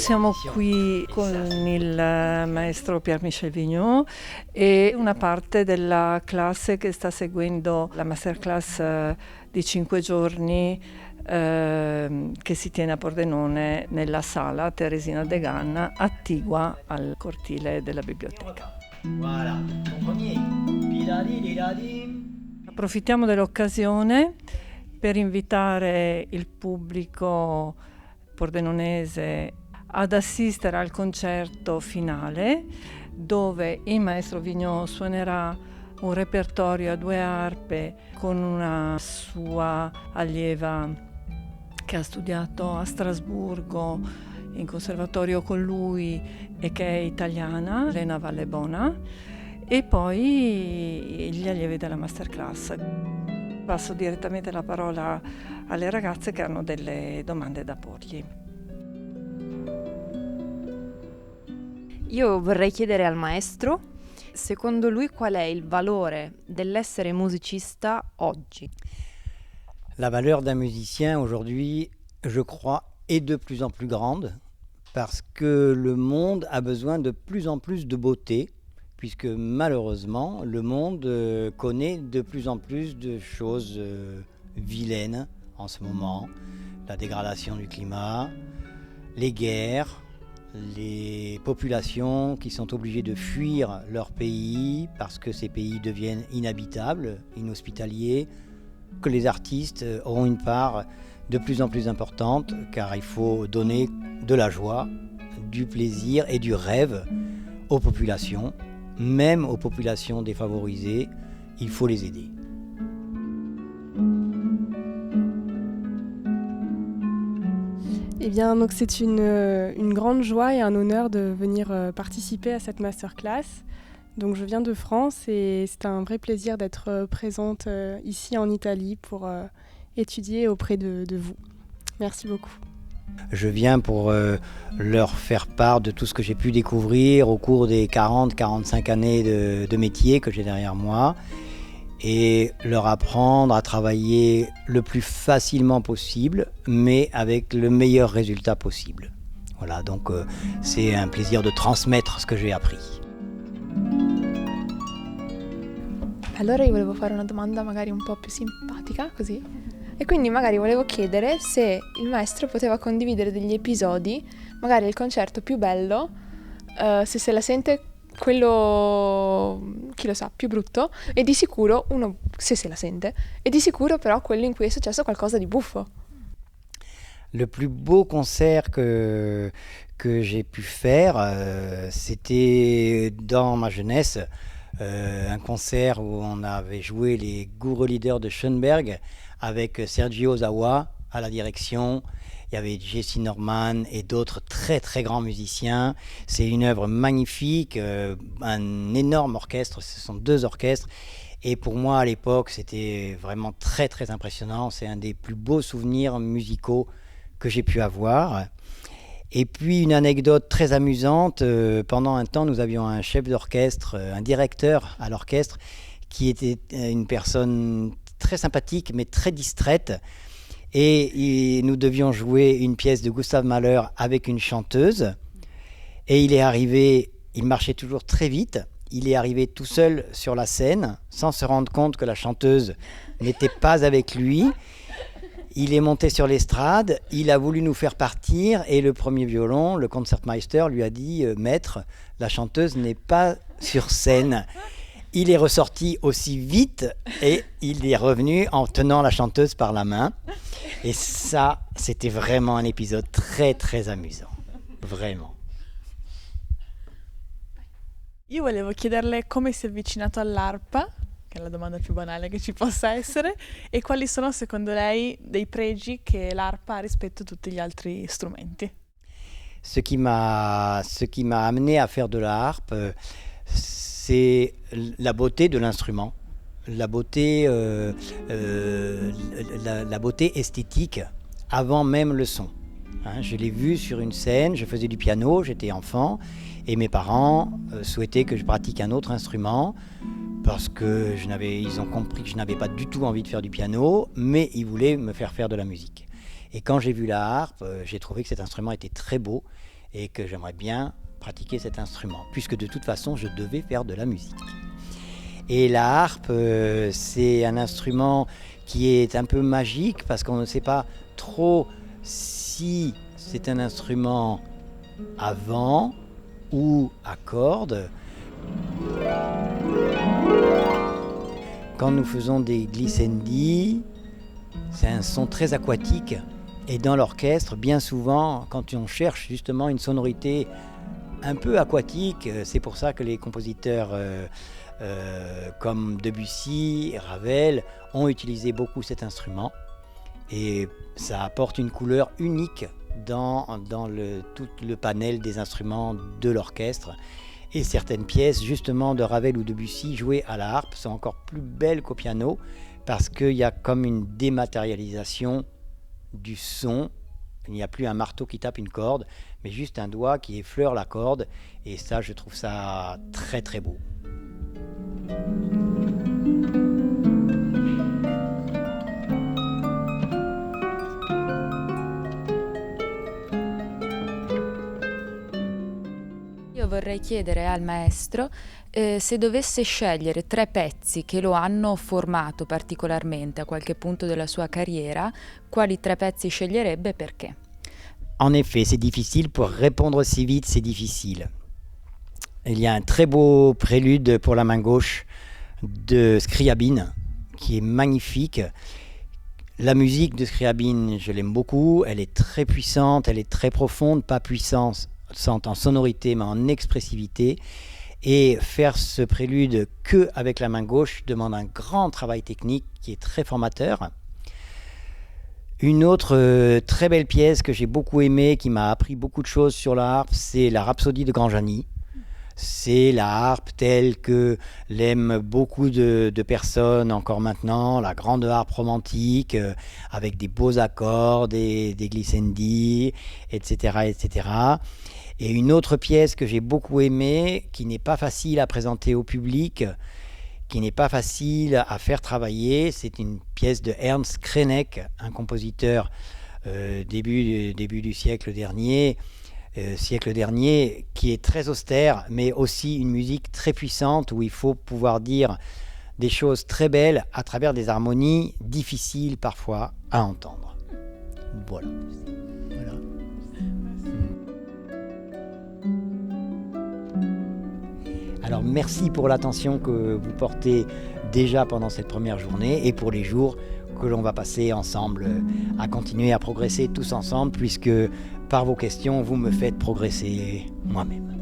Siamo qui con il maestro Pierre-Michel Vignon e una parte della classe che sta seguendo la masterclass di 5 giorni che si tiene a Pordenone nella sala Teresina de Ganna attigua al cortile della biblioteca. Approfittiamo dell'occasione per invitare il pubblico pordenonese ad assistere al concerto finale dove il maestro Vignon suonerà un repertorio a 2 arpe con una sua allieva che ha studiato a Strasburgo in conservatorio con lui e che è italiana, Elena Vallebona, e poi gli allievi della masterclass. Passo direttamente la parola alle ragazze che hanno delle domande da porgli. Io vorrei chiedere al maestro, secondo lui, qual è il valore dell'essere musicista oggi? La valeur d'un musicien aujourd'hui, je crois, est de plus en plus grande parce que le monde a besoin de plus en plus de beauté, puisque malheureusement, le monde connaît de plus en plus de choses vilaines en ce moment. La dégradation du climat, les guerres, les populations qui sont obligées de fuir leur pays parce que ces pays deviennent inhabitables, inhospitaliers, que les artistes auront une part de plus en plus importante car il faut donner de la joie, du plaisir et du rêve aux populations, même aux populations défavorisées, il faut les aider. Eh bien, donc c'est une grande joie et un honneur de venir participer à cette masterclass. Donc je viens de France et c'est un vrai plaisir d'être présente ici en Italie pour étudier auprès de vous. Merci beaucoup. Je viens pour leur faire part de tout ce que j'ai pu découvrir au cours des 40-45 années de métier que j'ai derrière moi et leur apprendre à travailler le plus facilement possible, mais avec le meilleur résultat possible. Voilà, donc c'est un plaisir de transmettre ce que j'ai appris. Allora io volevo fare una domanda magari un po' più simpatica, così. E quindi magari volevo chiedere se il maestro poteva condividere degli episodi, magari il concerto più bello, se la sente quello, chi lo sa, più brutto, e di sicuro uno, se la sente, e di sicuro però quello in cui è successo qualcosa di buffo. Le plus beau concert que j'ai pu faire, c'était dans ma jeunesse, un concert où on avait joué les Goureux Leaders de Schoenberg avec Sergio Ozawa à la direction. Il y avait Jesse Norman et d'autres très très grands musiciens. C'est une œuvre magnifique, un énorme orchestre, ce sont 2 orchestres. Et pour moi à l'époque c'était vraiment très très impressionnant, c'est un des plus beaux souvenirs musicaux que j'ai pu avoir. Et puis une anecdote très amusante, pendant un temps nous avions un chef d'orchestre, un directeur à l'orchestre qui était une personne très sympathique mais très distraite et nous devions jouer une pièce de Gustav Mahler avec une chanteuse et il est arrivé, il marchait toujours très vite, il est arrivé tout seul sur la scène sans se rendre compte que la chanteuse n'était pas avec lui. Il est monté sur l'estrade, il a voulu nous faire partir et le premier violon, le concertmeister, lui a dit « Maître, la chanteuse n'est pas sur scène ». Il est ressorti aussi vite et il est revenu en tenant la chanteuse par la main. Et ça, c'était vraiment un épisode très très amusant, vraiment. Io volevo chiederle come si è avvicinato all'arpa, che è la domanda più banale che ci possa essere, et quali sono secondo lei dei pregi che l'arpa ha rispetto a tutti gli altri strumenti. Ce qui m'a amené à faire de la harpe, c'est la beauté de l'instrument, la beauté esthétique avant même le son. Hein, je l'ai vu sur une scène, je faisais du piano, j'étais enfant et mes parents souhaitaient que je pratique un autre instrument parce que ils ont compris que je n'avais pas du tout envie de faire du piano, mais ils voulaient me faire faire de la musique. Et quand j'ai vu la harpe, j'ai trouvé que cet instrument était très beau et que j'aimerais bien pratiquer cet instrument, puisque de toute façon je devais faire de la musique. Et la harpe, c'est un instrument qui est un peu magique parce qu'on ne sait pas trop si c'est un instrument à vent ou à cordes. Quand nous faisons des glissandi, c'est un son très aquatique. Et dans l'orchestre, bien souvent, quand on cherche justement une sonorité un peu aquatique, c'est pour ça que les compositeurs comme Debussy, Ravel ont utilisé beaucoup cet instrument. Et ça apporte une couleur unique dans tout le panel des instruments de l'orchestre. Et certaines pièces, justement, de Ravel ou Debussy jouées à la harpe sont encore plus belles qu'au piano parce qu'il y a comme une dématérialisation du son. Il n'y a plus un marteau qui tape une corde, mais juste un doigt qui effleure la corde. Et ça, je trouve ça très très beau. Io vorrei chiedere al maestro se dovesse scegliere 3 pezzi che lo hanno formato particolarmente a qualche punto della sua carriera, quali 3 pezzi sceglierebbe e perché? En effet, c'est difficile. Pour répondre si vite, c'est difficile. Il y a un très beau prélude pour la main gauche de Scriabine qui est magnifique. La musique de Scriabine, je l'aime beaucoup. Elle est très puissante, elle est très profonde, pas puissante en sonorité, mais en expressivité. Et faire ce prélude que avec la main gauche demande un grand travail technique qui est très formateur. Une autre très belle pièce que j'ai beaucoup aimée, qui m'a appris beaucoup de choses sur la harpe, c'est la Rhapsodie de Granjani. C'est la harpe telle que l'aiment beaucoup de personnes encore maintenant, la grande harpe romantique, avec des beaux accords, des glissandi, etc., etc. Et une autre pièce que j'ai beaucoup aimée, qui n'est pas facile à présenter au public, qui n'est pas facile à faire travailler, c'est une pièce de Ernst Krenek, un compositeur début du siècle dernier, qui est très austère, mais aussi une musique très puissante où il faut pouvoir dire des choses très belles à travers des harmonies difficiles parfois à entendre. Voilà. Alors merci pour l'attention que vous portez déjà pendant cette première journée et pour les jours que l'on va passer ensemble à continuer à progresser tous ensemble puisque par vos questions vous me faites progresser moi-même.